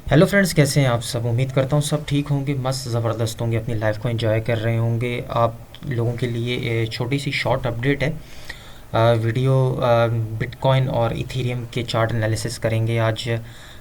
Hello friends, कैसे हैं आप सब। उम्मीद करता हूँ सब ठीक होंगे, मस्त ज़बरदस्त होंगे, अपनी लाइफ को एंजॉय कर रहे होंगे। आप लोगों के लिए छोटी सी शॉर्ट अपडेट है। वीडियो बिटकॉइन और इथेरियम के चार्ट एनालिसिस करेंगे आज।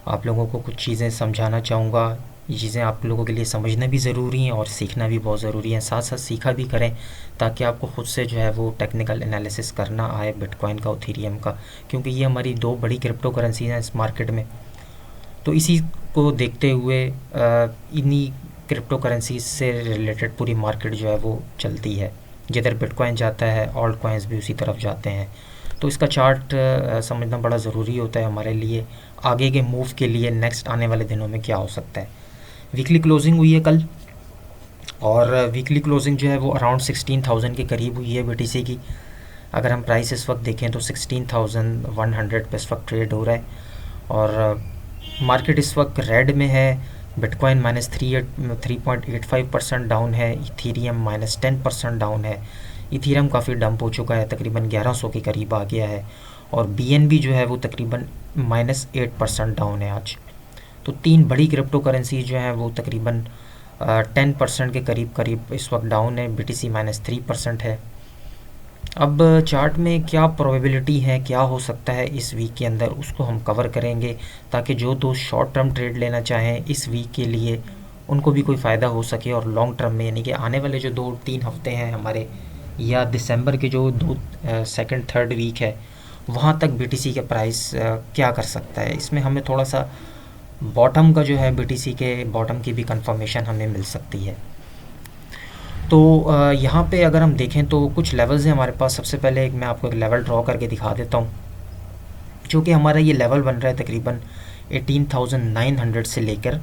आप लोगों को कुछ चीज़ें समझाना चाहूँगा। ये चीज़ें आप लोगों के लिए समझना भी ज़रूरी हैं और सीखना भी बहुत ज़रूरी है। साथ साथ सीखा भी करें ताकि आपको खुद से जो है वो टेक्निकल एनालिसिस करना आए बिटकॉइन का, इथेरियम का, क्योंकि ये हमारी दो बड़ी क्रिप्टो करेंसी हैं इस मार्केट में। तो इसी को देखते हुए इन्हीं क्रिप्टो करेंसी से रिलेटेड पूरी मार्केट जो है वो चलती है। जिधर बिटकॉइन जाता है ऑल्ट कॉइन्स भी उसी तरफ जाते हैं। तो इसका चार्ट समझना बड़ा ज़रूरी होता है हमारे लिए, आगे के मूव के लिए। नेक्स्ट आने वाले दिनों में क्या हो सकता है। वीकली क्लोजिंग हुई है कल, और वीकली क्लोजिंग जो है वो अराउंड 16,000 के करीब हुई है बीटीसी की। अगर हम प्राइस इस वक्त देखें तो 16,100 पे इस वक्त ट्रेड हो रहा है। और मार्केट इस वक्त रेड में है। बिटकॉइन -3.85% डाउन है। इथेरियम -10% डाउन है। इथेरियम काफ़ी डंप हो चुका है, तकरीबन 1100 के करीब आ गया है। और बीएनबी जो है वो तकरीबन -8% डाउन है आज। तो तीन बड़ी क्रिप्टो करेंसी जो हैं वो तकरीबन 10% के करीब करीब इस वक्त डाउन है। बीटीसी -3% है। अब चार्ट में क्या प्रोबेबिलिटी है, क्या हो सकता है इस वीक के अंदर, उसको हम कवर करेंगे ताकि जो दोस्त शॉर्ट टर्म ट्रेड लेना चाहें इस वीक के लिए उनको भी कोई फ़ायदा हो सके। और लॉन्ग टर्म में यानी कि आने वाले जो 2-3 हफ्ते हैं हमारे, या दिसंबर के जो दो सेकंड थर्ड वीक है, वहाँ तक बीटीसी का प्राइस क्या कर सकता है। इसमें हमें थोड़ा सा बॉटम का जो है, बीटीसी के बॉटम की भी कंफर्मेशन हमें मिल सकती है। तो यहाँ पे अगर हम देखें तो कुछ लेवल्स हैं हमारे पास। सबसे पहले मैं आपको एक लेवल ड्रॉ करके दिखा देता हूँ, जो कि हमारा ये लेवल बन रहा है तकरीबन 18,900 से लेकर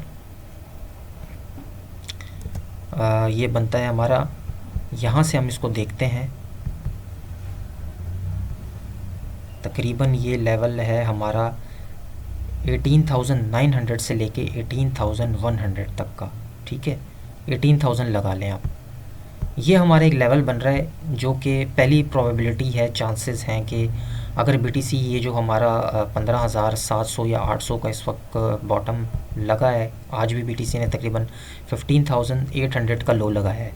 ये बनता है हमारा। यहाँ से हम इसको देखते हैं, तकरीबन ये लेवल है हमारा 18,900 से लेके 18,100 तक का। ठीक है, 18,000 लगा लें आप। ये हमारा एक लेवल बन रहा है जो कि पहली प्रोबेबिलिटी है, चांसेस हैं कि अगर बीटीसी ये जो हमारा 15,700 या 800 का इस वक्त बॉटम लगा है, आज भी बीटीसी ने तकरीबन 15,800 का लो लगाया है।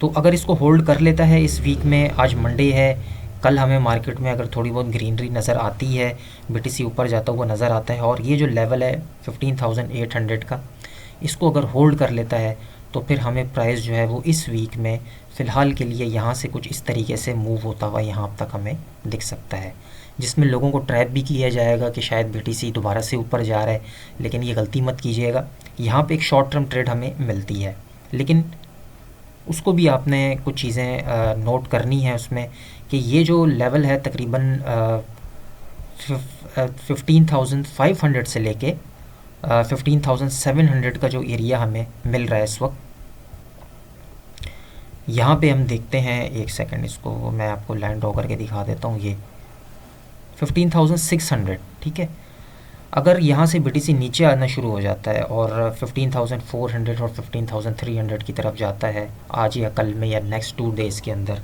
तो अगर इसको होल्ड कर लेता है इस वीक में, आज मंडे है, कल हमें मार्केट में अगर थोड़ी बहुत ग्रीनरी नज़र आती है, बीटीसी ऊपर जाता हुआ नज़र आता है, और ये जो लेवल है 15,800 का, इसको अगर होल्ड कर लेता है तो फिर हमें प्राइस जो है वो इस वीक में फ़िलहाल के लिए यहाँ से कुछ इस तरीके से मूव होता हुआ यहाँ तक हमें दिख सकता है, जिसमें लोगों को ट्रैप भी किया जाएगा कि शायद बीटीसी दोबारा से ऊपर जा रहा है। लेकिन ये गलती मत कीजिएगा, यहाँ पे एक शॉर्ट टर्म ट्रेड हमें मिलती है, लेकिन उसको भी आपने कुछ चीज़ें नोट करनी है उसमें, कि ये जो लेवल है तकरीबन 15,500 से लेके 15,700 का जो एरिया हमें मिल रहा है इस वक्त, यहाँ पे हम देखते हैं। एक सेकंड, इसको मैं आपको लाइन ड्रॉ करके दिखा देता हूँ। ये 15,600, ठीक है। अगर यहाँ से बीटीसी नीचे आना शुरू हो जाता है और 15,400 और 15,300 की तरफ जाता है आज या कल में या नेक्स्ट 2 डेज़ के अंदर,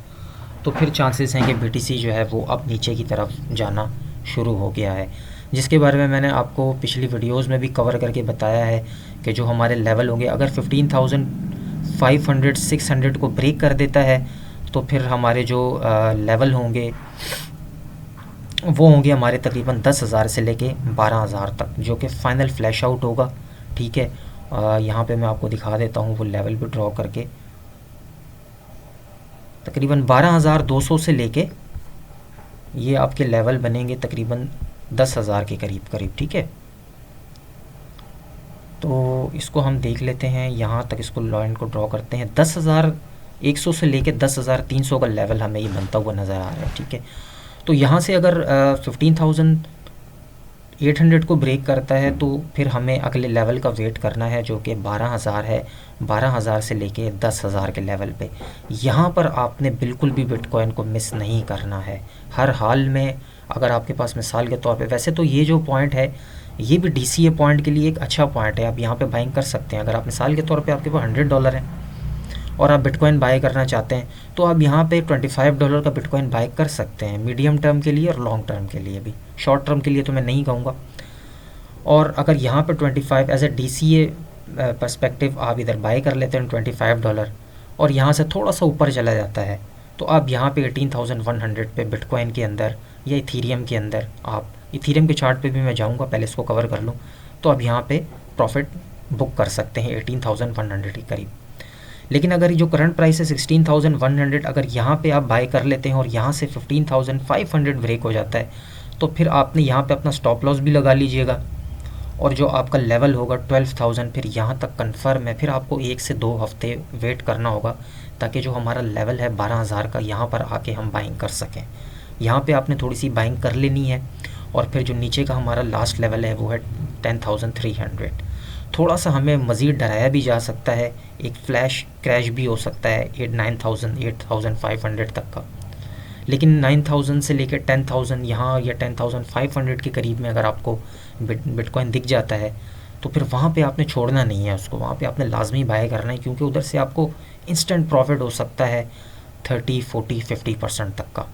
तो फिर चांसेस हैं कि बीटीसी जो है वो अब नीचे की तरफ जाना शुरू हो गया है, जिसके बारे में मैंने आपको पिछली वीडियोस में भी कवर करके बताया है कि जो हमारे लेवल होंगे, अगर 15,500-600 को ब्रेक कर देता है तो फिर हमारे जो लेवल होंगे वो होंगे हमारे तकरीबन 10,000 से लेके 12,000 तक, जो कि फ़ाइनल फ्लैश आउट होगा। ठीक है, यहाँ पे मैं आपको दिखा देता हूँ वो लेवल भी ड्रॉ करके। तकरीबन 12,200 से लेके ये आपके लेवल बनेंगे तकरीबन 10,000 के करीब करीब। ठीक है, तो इसको हम देख लेते हैं, यहाँ तक इसको लाइन को ड्रॉ करते हैं। 10,100 से लेके 10,300 का लेवल हमें ये बनता हुआ नज़र आ रहा है। ठीक है, तो यहाँ से अगर 15,800 को ब्रेक करता है तो फिर हमें अगले लेवल का वेट करना है, जो कि 12,000 है। 12,000 से लेके 10,000 के लेवल पे यहाँ पर आपने बिल्कुल भी बिटकॉइन को मिस नहीं करना है हर हाल में। अगर आपके पास मिसाल के तौर पे, वैसे तो ये जो पॉइंट है ये भी डीसीए पॉइंट के लिए एक अच्छा पॉइंट है, आप यहाँ पे बाइंग कर सकते हैं। अगर आप मिसाल के तौर पे आपके पास $100 है और आप बिटकॉइन बाय करना चाहते हैं तो आप यहाँ पे $25 का बिटकॉइन बाय कर सकते हैं, मीडियम टर्म के लिए और लॉन्ग टर्म के लिए भी। शॉर्ट टर्म के लिए तो मैं नहीं कहूँगा। और अगर यहाँ पे 25 एज ए DCA पर्सपेक्टिव आप इधर बाय कर लेते हैं $25 और यहाँ से थोड़ा सा ऊपर चला जाता है तो आप यहाँ पे 18,100 पे बिटकॉइन के अंदर या इथीरियम के अंदर, आप इथीरियम के चार्ट पे भी मैं जाऊँगा, पहले इसको कवर कर लूँ, तो आप यहाँ पे प्रॉफिट बुक कर सकते हैं 18,100 के करीब। लेकिन अगर जो करंट प्राइस है 16,100, अगर यहाँ पे आप बाय कर लेते हैं और यहाँ से 15,500 ब्रेक हो जाता है तो फिर आपने यहाँ पे अपना स्टॉप लॉस भी लगा लीजिएगा और जो आपका लेवल होगा 12,000 फिर यहाँ तक कंफर्म है। फिर आपको 1 से 2 हफ्ते वेट करना होगा ताकि जो हमारा लेवल है 12,000 का यहाँ पर आके हम बाइंग कर सकें। यहाँ पे आपने थोड़ी सी बाइंग कर लेनी है और फिर जो नीचे का हमारा लास्ट लेवल है वो है 10,300। थोड़ा सा हमें मज़ीद डराया भी जा सकता है, एक फ्लैश क्रैश भी हो सकता है 8,500 तक का, लेकिन 9,000 से लेकर 10,000 यहाँ या 10,500 के करीब में अगर आपको बिटकॉइन दिख जाता है तो फिर वहाँ पे आपने छोड़ना नहीं है उसको, वहाँ पे आपने लाजमी बाय करना है, क्योंकि उधर से आपको इंस्टेंट प्रॉफिट हो सकता है 30, 40, 50% तक का।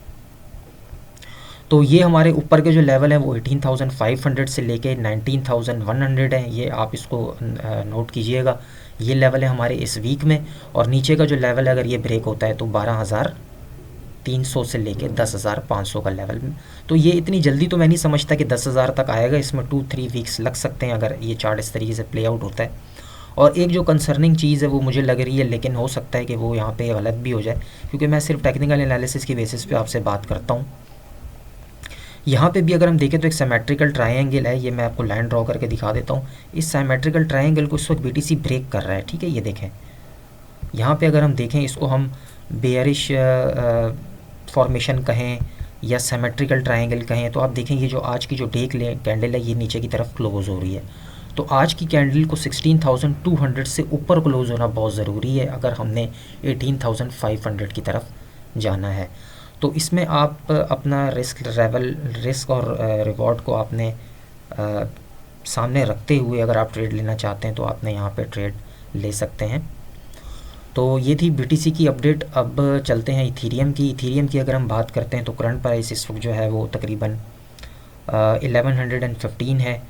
तो ये हमारे ऊपर के जो लेवल है वो 18,500 से लेके 19,100 है, ये आप इसको नोट कीजिएगा। ये लेवल है हमारे इस वीक में, और नीचे का जो लेवल है अगर ये ब्रेक होता है तो 12,300 से लेके 10,500 का लेवल में। तो ये इतनी जल्दी तो मैं नहीं समझता कि 10,000 तक आएगा, इसमें 2-3 वीक्स लग सकते हैं अगर ये चार्ट इस तरीके से प्ले आउट होता है। और एक जो कंसर्निंग चीज़ है वो मुझे लग रही है, लेकिन हो सकता है कि वो यहाँ पे गलत भी हो जाए, क्योंकि मैं सिर्फ टेक्निकल एनालिसिस की बेसिस पे आपसे बात करता हूँ। यहाँ पे भी अगर हम देखें तो एक सिमेट्रिकल ट्रायंगल है, ये मैं आपको लाइन ड्रॉ करके दिखा देता हूँ। इस सिमेट्रिकल ट्रायंगल को इस वक्त BTC ब्रेक कर रहा है, ठीक है, ये देखें। यहाँ पे अगर हम देखें इसको हम बेयरिश फॉर्मेशन कहें या सिमेट्रिकल ट्रायंगल कहें, तो आप देखें ये जो आज की जो डे कैंडल है ये नीचे की तरफ क्लोज हो रही है। तो आज की कैंडल को 16,200 से ऊपर क्लोज होना बहुत ज़रूरी है अगर हमने 18,500 की तरफ जाना है। तो इसमें आप अपना रिस्क और रिवॉर्ड को आपने सामने रखते हुए अगर आप ट्रेड लेना चाहते हैं तो आपने यहाँ पे ट्रेड ले सकते हैं। तो ये थी BTC की अपडेट। अब चलते हैं इथीरियम की अगर हम बात करते हैं तो करंट प्राइस इस वक्त जो है वो तकरीबन 1115 है।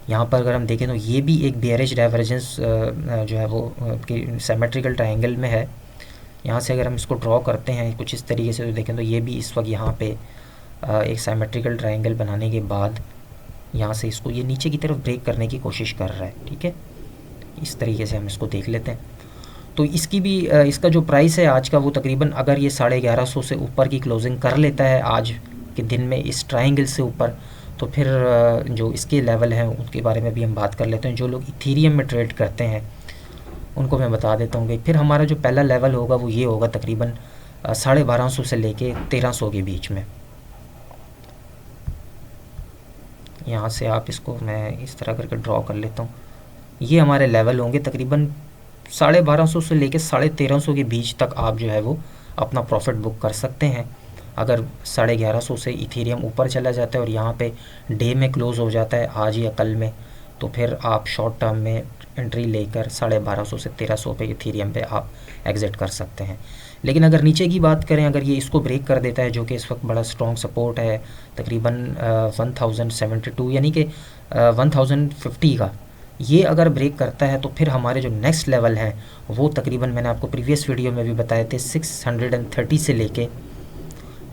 यहाँ पर अगर हम देखें तो ये भी एक बेयरिश डाइवर्जेंस जो है वो सिमेट्रिकल ट्रायंगल में है। यहाँ से अगर हम इसको ड्रॉ करते हैं कुछ इस तरीके से तो देखें तो ये भी इस वक्त यहाँ पे एक सिमेट्रिकल ट्रायंगल बनाने के बाद यहाँ से इसको ये नीचे की तरफ ब्रेक करने की कोशिश कर रहा है, ठीक है। इस तरीके से हम इसको देख लेते हैं। तो इसकी भी इसका जो प्राइस है आज का वो तकरीबन अगर ये 1150 से ऊपर की क्लोजिंग कर लेता है आज के दिन में इस ट्रायंगल से ऊपर, तो फिर जो इसके लेवल हैं उनके बारे में भी हम बात कर लेते हैं। जो लोग इथीरियम में ट्रेड करते हैं उनको मैं बता देता हूँ कि फिर हमारा जो पहला लेवल होगा वो ये होगा तकरीबन 1250 से लेके 1300 के बीच में। यहाँ से आप इसको मैं इस तरह करके ड्रॉ कर लेता हूँ। ये हमारे लेवल होंगे तकरीबन 1250 से लेके 1350 के बीच तक आप जो है वो अपना प्रॉफिट बुक कर सकते हैं। अगर 1150 से इथीरियम ऊपर चला जाता है और यहाँ पे डे में क्लोज़ हो जाता है आज या कल में, तो फिर आप शॉर्ट टर्म में एंट्री लेकर 1250 से 1300 पे इथीरियम पे आप एग्ज़िट कर सकते हैं। लेकिन अगर नीचे की बात करें, अगर ये इसको ब्रेक कर देता है जो कि इस वक्त बड़ा स्ट्रॉन्ग सपोर्ट है तकरीबन 1072 यानी कि 1050 का, ये अगर ब्रेक करता है तो फिर हमारे जो नेक्स्ट लेवल है वो तकरीबन मैंने आपको प्रीवियस वीडियो में भी बताए थे 630 से लेके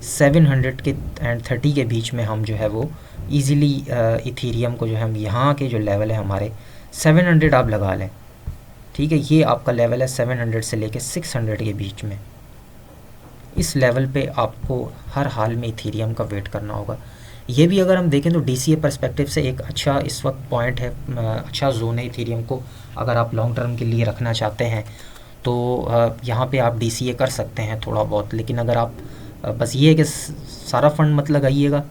730 के बीच में हम जो है वो इजीली इथीरियम को जो है हम यहाँ के जो लेवल है हमारे 700 आप लगा लें, ठीक है। ये आपका लेवल है 700 से लेके 600 के बीच में। इस लेवल पे आपको हर हाल में इथीरियम का वेट करना होगा। ये भी अगर हम देखें तो DCA पर्सपेक्टिव से एक अच्छा इस वक्त पॉइंट है, अच्छा जोन है इथीरियम को अगर आप लॉन्ग टर्म के लिए रखना चाहते हैं तो यहाँ पे आप DCA कर सकते हैं थोड़ा बहुत। लेकिन अगर आप बस ये है कि सारा फंड मत लगाइएगा,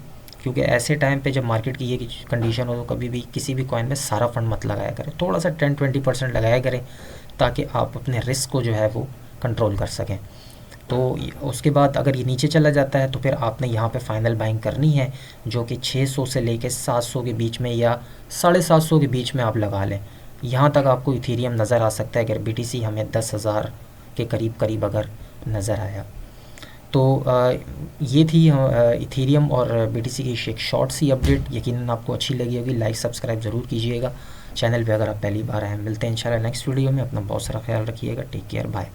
क्योंकि ऐसे टाइम पे जब मार्केट की ये कंडीशन हो तो कभी भी किसी भी कॉइन में सारा फंड मत लगाया करें, थोड़ा सा 10-20% लगाया करें ताकि आप अपने रिस्क को जो है वो कंट्रोल कर सकें। तो उसके बाद अगर ये नीचे चला जाता है तो फिर आपने यहाँ पे फाइनल बाइंग करनी है जो कि 600 से लेके 700 के बीच में या 750 के बीच में आप लगा लें। यहाँ तक आपको इथीरियम नज़र आ सकता है अगर BTC हमें 10,000 के करीब अगर नज़र आया। तो ये थी इथेरियम और बीटीसी की एक शॉर्ट सी अपडेट। यकीनन आपको अच्छी लगी होगी। लाइक सब्सक्राइब ज़रूर कीजिएगा चैनल पे अगर आप पहली बार आए। मिलते हैं इंशाल्लाह नेक्स्ट वीडियो में। अपना बहुत सारा ख्याल रखिएगा। Take care, bye.